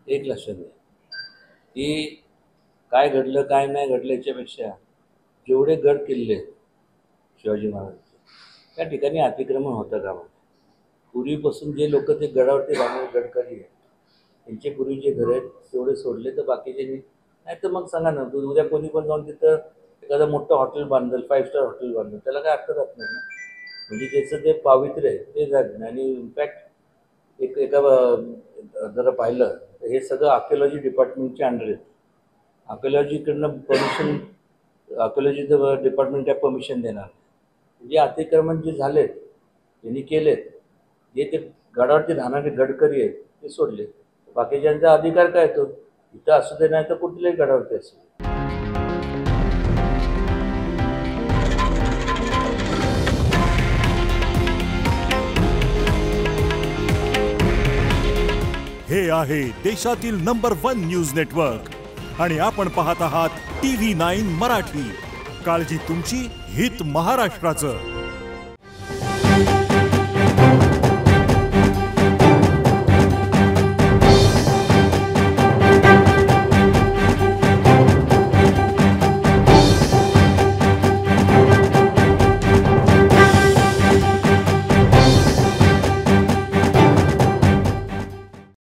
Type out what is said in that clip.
एक लक्षात घ्या की काय घडलं काय नाही घडलं याच्यापेक्षा जेवढे गड किल्ले आहेत शिवाजी महाराजांचे त्या ठिकाणी अतिक्रमण होतं का? पूर्वीपासून जे लोक ते गडावरती राहणारे गडकरी आहेत त्यांचे पूर्वी जे घर आहेत तेवढे सोडले तर बाकीच्यांनी नाही तर मग सांगा ना तू उद्या कोणी पण जाऊन तिथं एखादं मोठं हॉटेल बांधेल 5 स्टार हॉटेल बांधेल त्याला काय अर्थ राहत नाही ना. म्हणजे ज्याचं ते पावित्र्य आहे ते जात नाही. आणि इनफॅक्ट एका जरा पाहिलं तर हे सगळं आर्किओलॉजी डिपार्टमेंटच्या अंडर येतं. आर्किओलॉजीकडनं परमिशन आर्किओलॉजी डिपार्टमेंट त्या परमिशन देणार. जे अतिक्रमण जे झालेत त्यांनी केलेत जे ते गडावरती राहणारे गडकरी आहेत ते सोडले. बाकीच्यांचा अधिकार काय तो इथं असू दे नाही तर कुठल्याही गडावरती असू दे. हे आहे देशातील नंबर 1 न्यूज नेटवर्क आणि आपण पाहत आहात TV9 मराठी. काळजी तुमची, हित महाराष्ट्राचं.